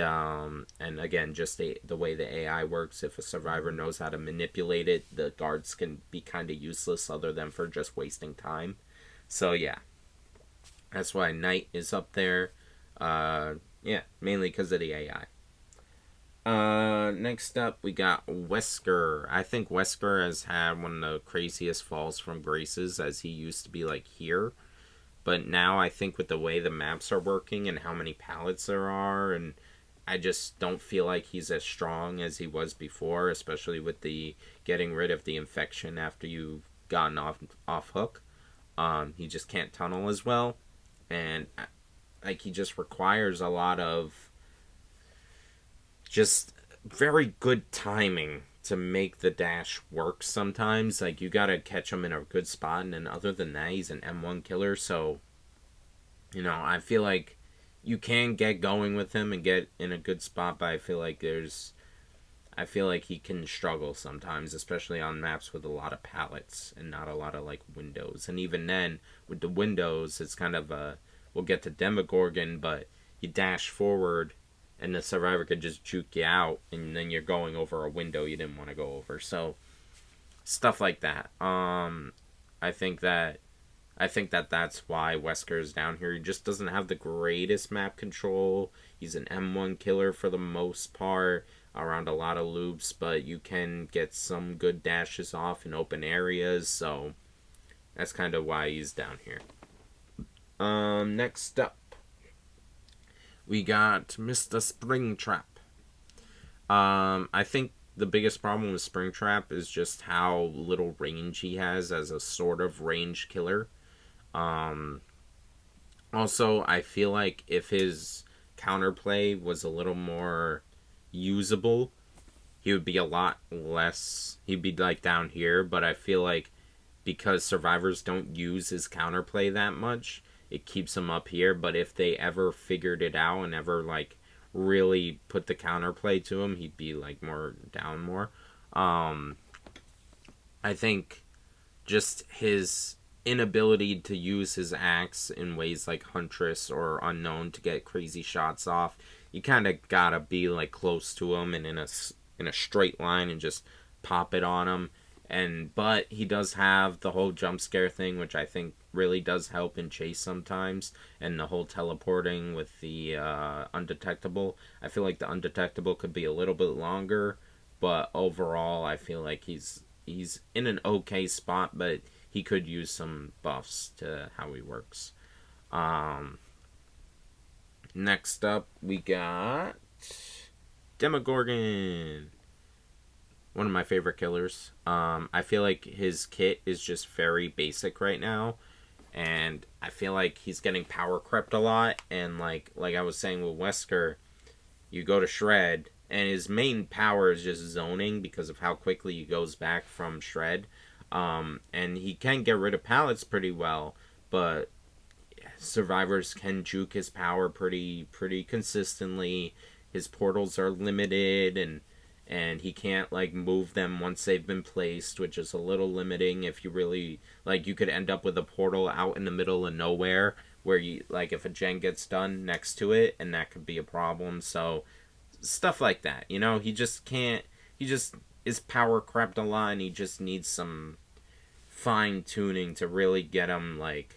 again, just the way the AI works, if a survivor knows how to manipulate it, the guards can be kind of useless other than for just wasting time. So yeah, that's why Knight is up there. Yeah, mainly because of the AI. Next up, we got Wesker. I think Wesker has had one of the craziest falls from graces, as he used to be like here. But now I think with the way the maps are working and how many pallets there are, and I just don't feel like he's as strong as he was before, especially with the getting rid of the infection after you've gotten off hook. He just can't tunnel as well, and like he just requires a lot of just very good timing to make the dash work sometimes. Like you gotta catch him in a good spot, and then other than that, he's an M1 killer. So I feel like you can get going with him and get in a good spot, but I feel like he can struggle sometimes, especially on maps with a lot of pallets and not a lot of like windows. And even then, with the windows, it's kind of we'll get to Demogorgon, but you dash forward and the survivor could just juke you out, and then you're going over a window you didn't want to go over. So stuff like that. I think that that's why Wesker is down here. He just doesn't have the greatest map control. He's an M1 killer for the most part around a lot of loops, but you can get some good dashes off in open areas. So that's kind of why he's down here. Next up, we got Mr. Springtrap. I think the biggest problem with Springtrap is just how little range he has as a sort of range killer. Also, I feel like if his counterplay was a little more usable, he would be a lot less. He'd be like down here, but I feel like because survivors don't use his counterplay that much, it keeps him up here. But if they ever figured it out and ever like really put the counterplay to him, he'd be like more down more. I think just his inability to use his axe in ways like Huntress or Unknown to get crazy shots off, you kind of gotta be like close to him and in a straight line and just pop it on him. But he does have the whole jump scare thing, which I think really does help in chase sometimes, and the whole teleporting with the undetectable. I feel like the undetectable could be a little bit longer, but overall I feel like he's in an okay spot, but he could use some buffs to how he works. Next up, we got Demogorgon. One of my favorite killers. I feel like his kit is just very basic right now, and I feel like he's getting power crept a lot. And like I was saying with Wesker, you go to Shred, and his main power is just zoning because of how quickly he goes back from Shred. And he can get rid of pallets pretty well, but survivors can juke his power pretty consistently. His portals are limited, and he can't like move them once they've been placed, which is a little limiting. If you really like, you could end up with a portal out in the middle of nowhere where you like if a gen gets done next to it, and that could be a problem. So stuff like that, you know, he just can't. He just is power crept a lot, and he just needs some fine tuning to really get him like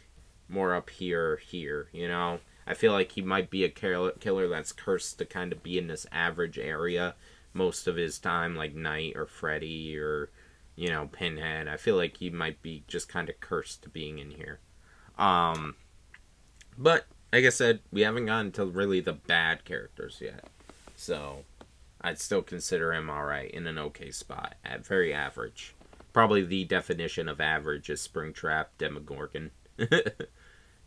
more up here, you know. I feel like he might be a killer that's cursed to kind of be in this average area most of his time, like Knight or Freddy or, you know, Pinhead. I feel like he might be just kind of cursed to being in here. Um, but like I said, we haven't gotten to really the bad characters yet, so I'd still consider him alright, in an okay spot, at very average. Probably the definition of average is Springtrap Demogorgon.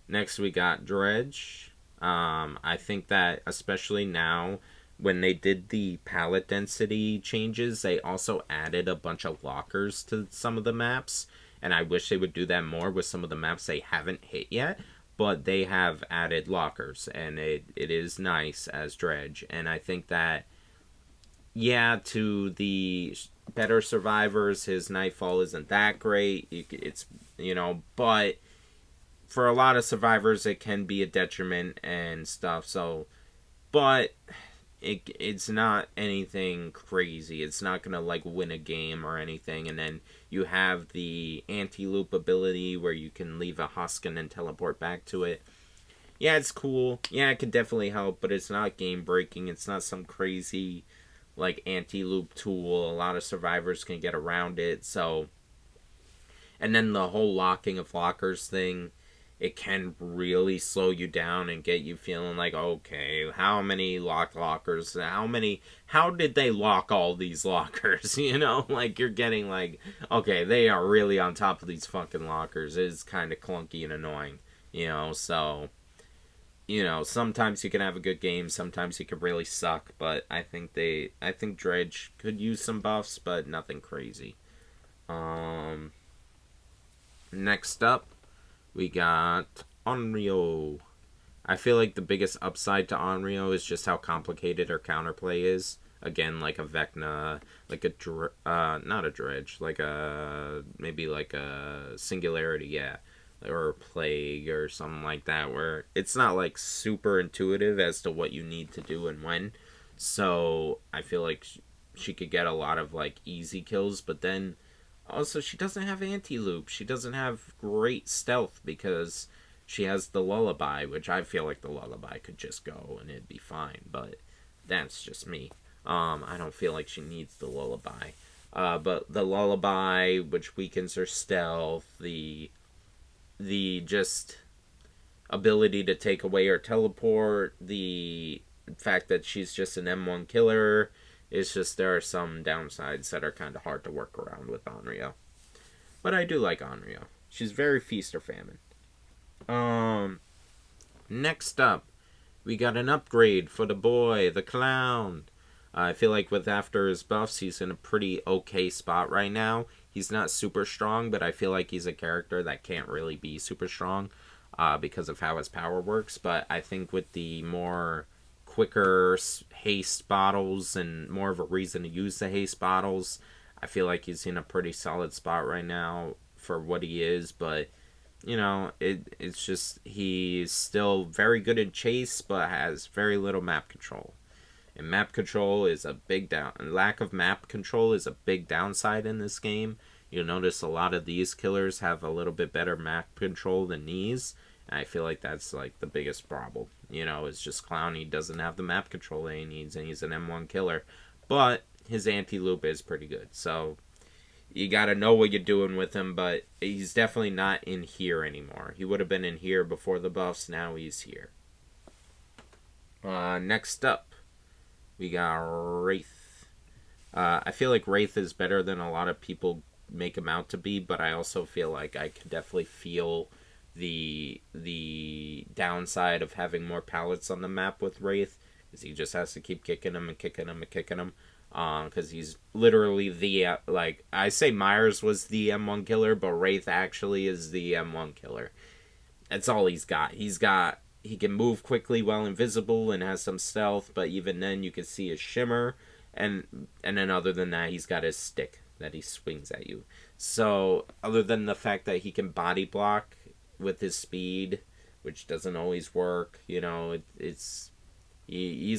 Next, we got Dredge. I think that especially now, when they did the palette density changes, they also added a bunch of lockers to some of the maps. And I wish they would do that more with some of the maps they haven't hit yet. But they have added lockers, and it is nice as Dredge. And I think that, yeah, to the better survivors, his Nightfall isn't that great. It's, you know, but for a lot of survivors, it can be a detriment and stuff. So, but it's not anything crazy. It's not gonna like win a game or anything. And then you have the anti-loop ability where you can leave a husk and then teleport back to it. Yeah, it's cool. Yeah, it could definitely help, but it's not game breaking. It's not some crazy like anti-loop tool. A lot of survivors can get around it. So, and then the whole locking of lockers thing, it can really slow you down and get you feeling like, okay, how many lockers, how did they lock all these lockers? You know, like you're getting like, okay, they are really on top of these fucking lockers. It's kind of clunky and annoying, you know. So, you know, sometimes you can have a good game, sometimes you can really suck, but I think Dredge could use some buffs, but nothing crazy. um Next up, we got Onryo. I feel like the biggest upside to Onryo is just how complicated her counterplay is. Again, like a Vecna, like not a Dredge, like a, maybe like a Singularity, yeah. Or a Plague or something like that, where it's not like super intuitive as to what you need to do and when. So I feel like she could get a lot of like easy kills, but then also, she doesn't have anti-loop. She doesn't have great stealth because she has the lullaby, which I feel like the lullaby could just go and it'd be fine. But that's just me. I don't feel like she needs the lullaby. But the lullaby, which weakens her stealth, the just ability to take away her teleport, the fact that she's just an M1 killer. It's just there are some downsides that are kind of hard to work around with Onryo. But I do like Onryo. She's very feast or famine. Um, Next up, we got an upgrade for the boy, the clown. I feel like with after his buffs, he's in a pretty okay spot right now. He's not super strong, but I feel like he's a character that can't really be super strong because of how his power works. But I think with the more quicker haste bottles and more of a reason to use the haste bottles, I feel like he's in a pretty solid spot right now for what he is. But you know, it's just he's still very good at chase, but has very little map control. And map control is a big lack of map control is a big downside in this game. You'll notice a lot of these killers have a little bit better map control than these. And I feel like that's like the biggest problem. You know, it's just Clowny doesn't have the map control that he needs, and he's an M1 killer. But his anti-loop is pretty good. So you got to know what you're doing with him, but he's definitely not in here anymore. He would have been in here before the buffs. Now he's here. Next up, we got Wraith. I feel like Wraith is better than a lot of people make him out to be, but I also feel like I can definitely feel the downside of having more pallets on the map with Wraith, because he just has to keep kicking him and kicking him and kicking him. Because he's literally the like I say Myers was the M1 killer, but Wraith actually is the M1 killer. That's all he's got. He can move quickly while invisible and has some stealth, but even then you can see his shimmer, and then other than that he's got his stick that he swings at you. So other than the fact that he can body block with his speed, which doesn't always work, he's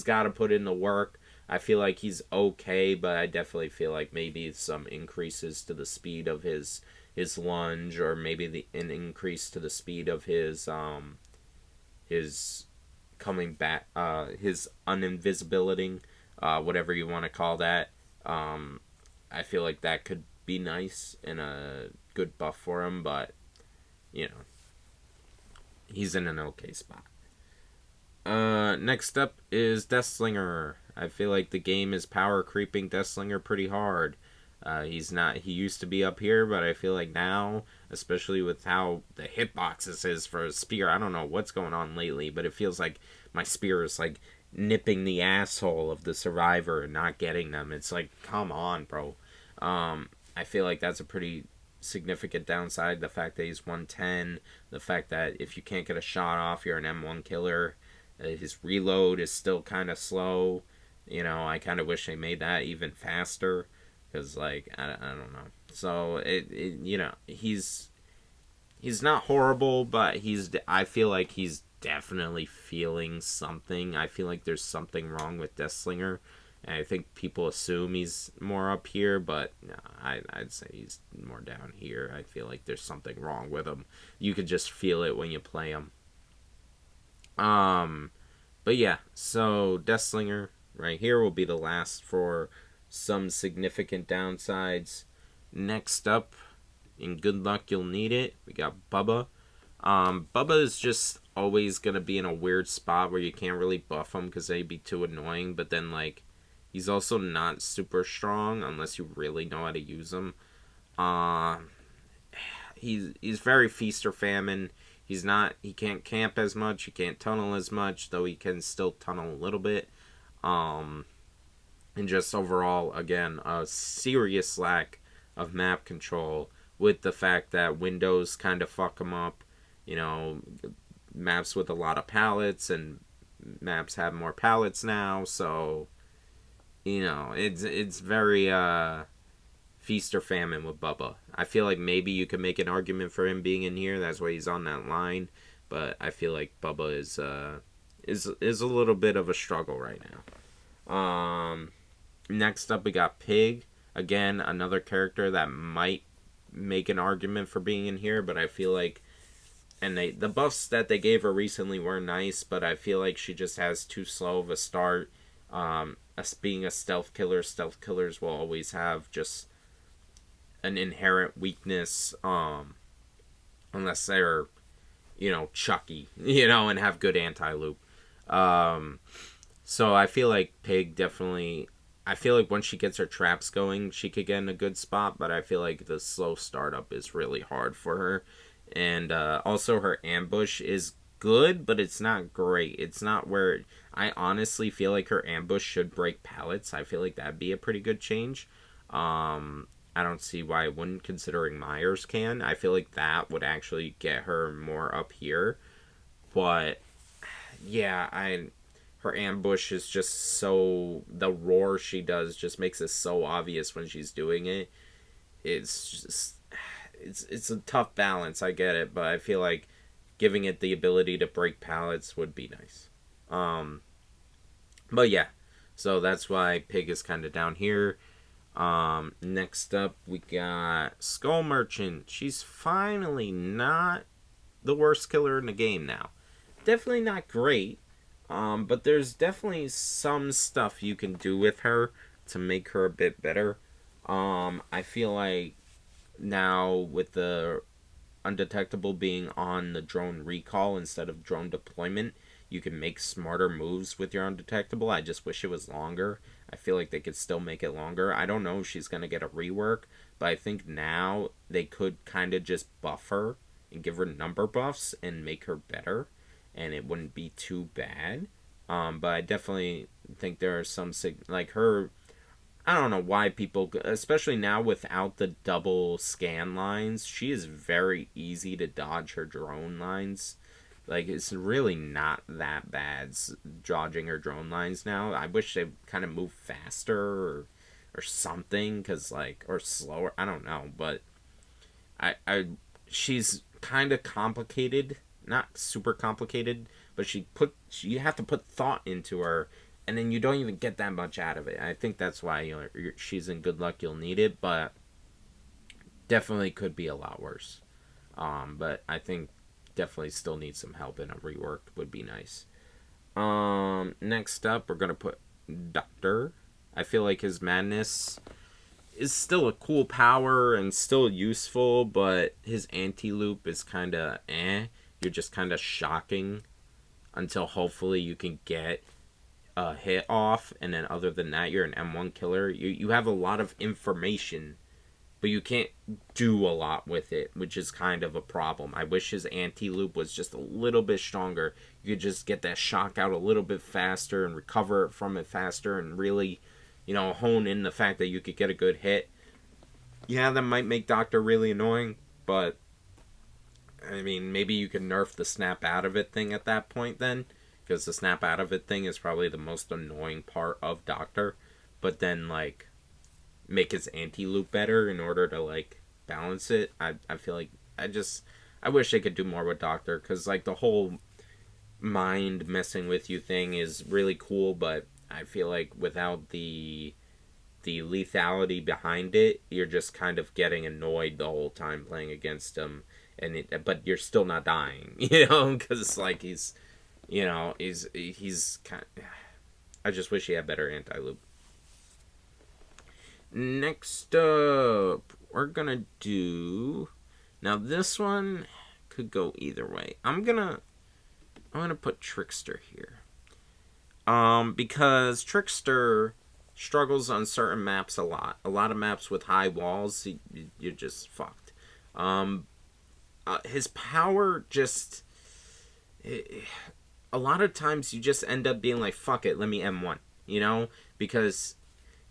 got to put in the work. I feel like he's okay, but I definitely feel like maybe some increases to the speed of his lunge, or maybe an increase to the speed of his coming back, his uninvisibility, whatever you want to call that. I feel like that could be nice and a good buff for him, but he's in an okay spot. Next up is Deathslinger. I feel like the game is power creeping Deathslinger pretty hard. He's not. He used to be up here, but I feel like now, especially with how the hitboxes is for a spear, I don't know what's going on lately, but it feels like my spear is like nipping the asshole of the survivor and not getting them. It's like, come on, bro. I feel like that's a pretty significant downside. The fact that he's 110, the fact that if you can't get a shot off, you're an M1 killer. His reload is still kind of slow. I kind of wish they made that even faster. Because, like, I don't know. So, he's not horrible, but I feel like he's definitely feeling something. I feel like there's something wrong with Deathslinger. And I think people assume he's more up here, but no, I'd say he's more down here. I feel like there's something wrong with him. You could just feel it when you play him. But yeah, so Deathslinger right here will be the last for some significant downsides. Next up, in Good Luck You'll Need It, we got Bubba. Bubba is just always going to be in a weird spot where you can't really buff him because they'd be too annoying, but then, like, he's also not super strong unless you really know how to use him. He's very feast or famine. He can't camp as much, he can't tunnel as much, though he can still tunnel a little bit. And just overall, again, a serious lack of map control, with the fact that Windows kind of fuck him up. Maps with a lot of pallets, and maps have more pallets now, so it's very feast or famine with Bubba. I feel like maybe you could make an argument for him being in here. That's why he's on that line. But I feel like Bubba is a little bit of a struggle right now. Next up, we got Pig. Again, another character that might make an argument for being in here, but I feel like, and the buffs that they gave her recently were nice, but I feel like she just has too slow of a start. As being a stealth stealth killers will always have just an inherent weakness, unless they're, Chucky, and have good anti-loop. So I feel like Pig definitely, I feel like once she gets her traps going, she could get in a good spot, but I feel like the slow startup is really hard for her. And also her ambush is good, but it's not great. It's not where, I honestly feel like her ambush should break pallets. I feel like that'd be a pretty good change. I don't see why it wouldn't, considering Myers can. I feel like that would actually get her more up here. But yeah, her ambush is just so, the roar she does just makes it so obvious when she's doing it. It's just, it's a tough balance, I get it, but I feel like giving it the ability to break pallets would be nice. But yeah, so that's why Pig is kind of down here. Next up, we got Skull Merchant. She's finally not the worst killer in the game now. Definitely not great, but there's definitely some stuff you can do with her to make her a bit better. I feel like now with the undetectable being on the drone recall instead of drone deployment, you can make smarter moves with your undetectable. I just wish it was longer. I feel like they could still make it longer. I don't know if she's going to get a rework, but I think now they could kind of just buff her and give her number buffs and make her better, and it wouldn't be too bad. But I definitely think there are some, like her, I don't know why people, especially now without the double scan lines, she is very easy to dodge her drone lines. Like, it's really not that bad dodging her drone lines now. I wish they kind of move faster or something, because, like, or slower. I don't know, but she's kind of complicated. Not super complicated, but you have to put thought into her, and then you don't even get that much out of it. I think that's why she's in Good Luck You'll Need It, but definitely could be a lot worse. But I think definitely still needs some help, and a rework would be nice. Next up, we're gonna put Doctor. I feel like his madness is still a cool power and still useful, but his anti-loop is kind of You're just kind of shocking until hopefully you can get a hit off, and then other than that, you're an M1 killer. You have a lot of information, but you can't do a lot with it, which is kind of a problem. I wish his anti-loop was just a little bit stronger. You could just get that shock out a little bit faster and recover from it faster, and really, hone in the fact that you could get a good hit. Yeah, that might make Doctor really annoying, but I mean, maybe you could nerf the snap out of it thing at that point then, because the snap out of it thing is probably the most annoying part of Doctor. But then, like, make his anti-loop better in order to, like, balance it. I feel like I wish they could do more with Doctor, because, like, the whole mind messing with you thing is really cool, but I feel like without the lethality behind it, you're just kind of getting annoyed the whole time playing against him, but you're still not dying, because like he's kind of, I just wish he had better anti-loop. Next up, we're gonna do, now this one could go either way. I'm gonna put Trickster here, because Trickster struggles on certain maps a lot. A lot of maps with high walls, you're just fucked. His power just, a lot of times you just end up being like, fuck it, let me M1, because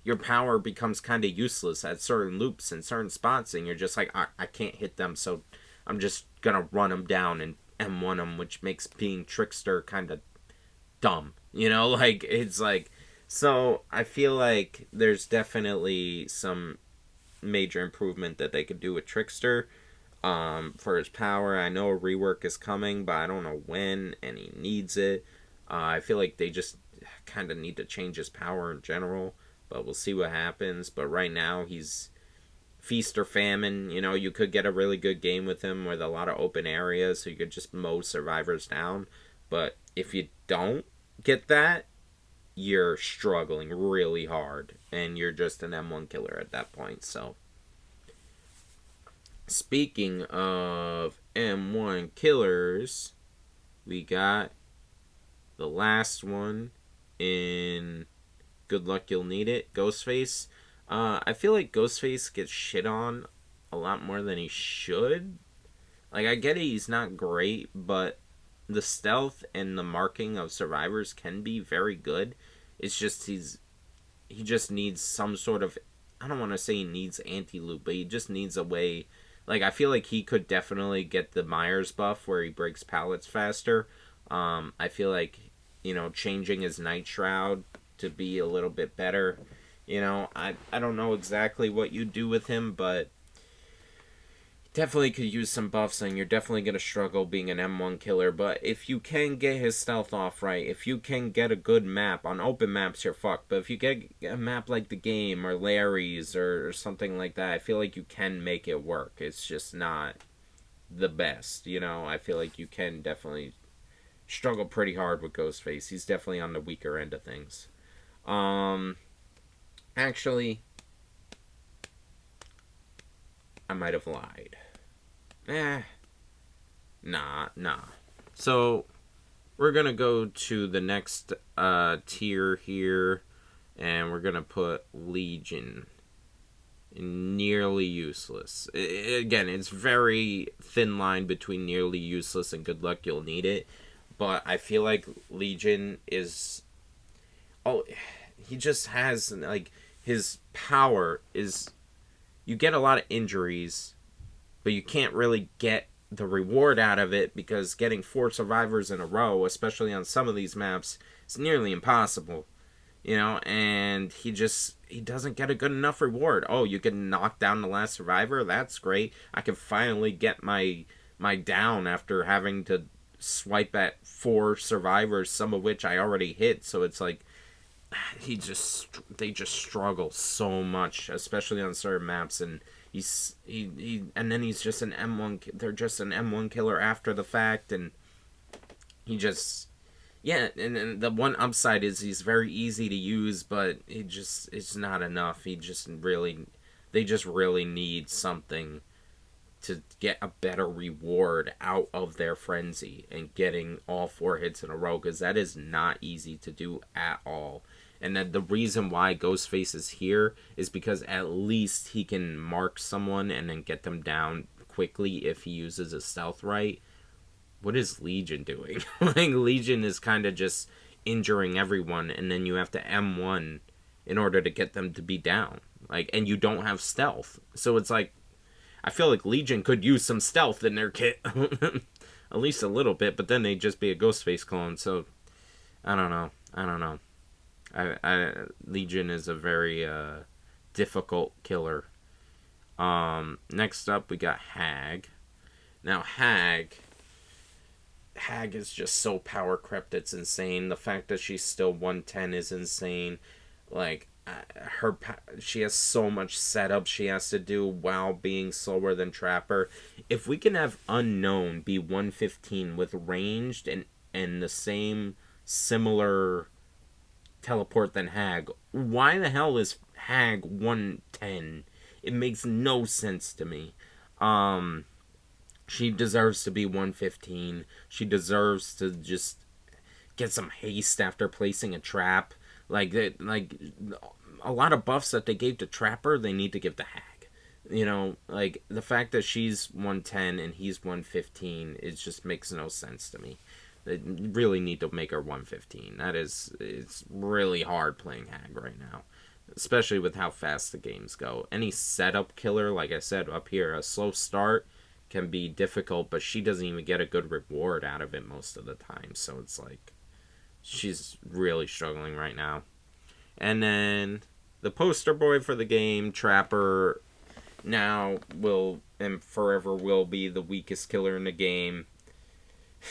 your power becomes kind of useless at certain loops and certain spots, and you're just like, I can't hit them, so I'm just gonna run them down and M1 them, which makes being Trickster kind of dumb, like, it's like, so I feel like there's definitely some major improvement that they could do with Trickster, for his power. I know a rework is coming, but I don't know when, and he needs it. I feel like they just kind of need to change his power in general, but we'll see what happens. But right now, he's feast or famine. You could get a really good game with him with a lot of open areas, so you could just mow survivors down. But if you don't get that, you're struggling really hard, and you're just an M1 killer at that point. So, speaking of M1 killers, we got the last one in Good Luck You'll Need It, Ghostface. I feel like Ghostface gets shit on a lot more than he should. Like, I get it, he's not great, but the stealth and the marking of survivors can be very good. It's just he just needs some sort of, I don't want to say he needs anti-loop, but he just needs a way. Like, I feel like he could definitely get the Majr's buff where he breaks pallets faster. I feel like, changing his Night Shroud to be a little bit better. I don't know exactly what you do with him, but definitely could use some buffs, and you're definitely going to struggle being an M1 killer. But if you can get his stealth off right, if you can get a good map, on open maps you're fucked, but if you get a map like The Game or Larry's or something like that, I feel like you can make it work. It's just not the best, I feel like you can definitely struggle pretty hard with Ghostface. He's definitely on the weaker end of things. Actually, I might have lied. Nah. So, we're going to go to the next tier here, and we're going to put Legion. Nearly useless. Again, it's very thin line between nearly useless and good luck, you'll need it. But I feel like Legion is... Oh, he just has, like, his power is... You get a lot of injuries, but you can't really get the reward out of it, because getting 4 survivors in a row, especially on some of these maps, is nearly impossible. You know, and he doesn't get a good enough reward. Oh, you can knock down the last survivor? That's great. I can finally get my down after having to swipe at 4 survivors, some of which I already hit. So it's like, they just struggle so much, especially on certain maps, and and then he's just an M1, they're just an M1 killer after the fact, and he just... Yeah, and the one upside is he's very easy to use, but it's not enough. They just really need something to get a better reward out of their frenzy and getting all 4 hits in a row, because that is not easy to do at all. And then the reason why Ghostface is here is because at least he can mark someone and then get them down quickly if he uses his stealth right. What is Legion doing? Like, Legion is kind of just injuring everyone, and then you have to M1 in order to get them to be down. Like, and you don't have stealth. So it's like, I feel like Legion could use some stealth in their kit. At least a little bit, but then they'd just be a Ghostface clone. So, I don't know. Legion is a very difficult killer. Next up, we got Hag. Now, Hag is just so power crept, it's insane. The fact that she's still 110 is insane. Like, she has so much setup she has to do while being slower than Trapper. If we can have Unknown be 115 with ranged and the same similar teleport than Hag, why the hell is Hag 110? It makes no sense to me. She deserves to be 115. She deserves to just get some haste after placing a trap. Like a lot of buffs that they gave to Trapper, they need to give to Hag. You know, like, the fact that she's 110 and he's 115, it just makes no sense to me. They really need to make her 115. It's really hard playing Hag right now, especially with how fast the games go. Any setup killer, like I said up here, a slow start can be difficult, but she doesn't even get a good reward out of it most of the time. So it's like, she's really struggling right now. And then the poster boy for the game, Trapper, now will and forever will be the weakest killer in the game.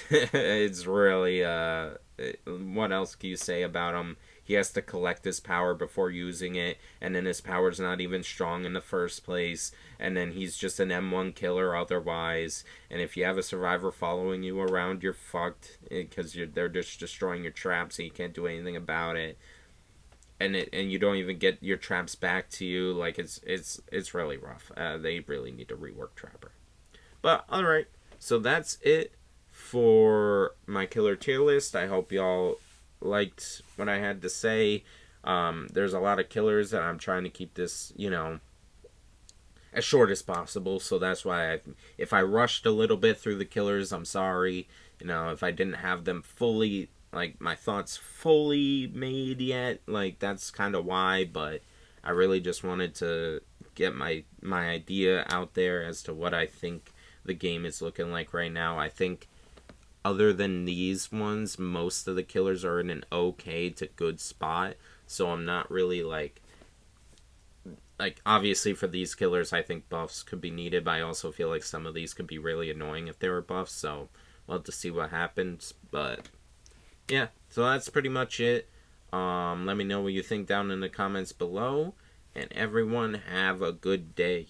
It's really, what else can you say about him? He has to collect his power before using it, and then his power's not even strong in the first place, and then he's just an M1 killer otherwise, and if you have a survivor following you around, you're fucked, because they're just destroying your traps, so you can't do anything about it, and you don't even get your traps back to you. Like, it's really rough. They really need to rework Trapper. But, alright, so that's it for my killer tier list. I hope y'all liked what I had to say. There's a lot of killers, and I'm trying to keep this, as short as possible, so that's why if I rushed a little bit through the killers, I'm sorry. If I didn't have them fully, like, my thoughts fully made yet, like, that's kind of why, but I really just wanted to get my idea out there as to what I think the game is looking like right now. I think other than these ones, most of the killers are in an okay to good spot. So I'm not really like obviously for these killers, I think buffs could be needed, but I also feel like some of these could be really annoying if they were buffs. So we'll have to see what happens. But yeah, so that's pretty much it. Let me know what you think down in the comments below. And everyone have a good day.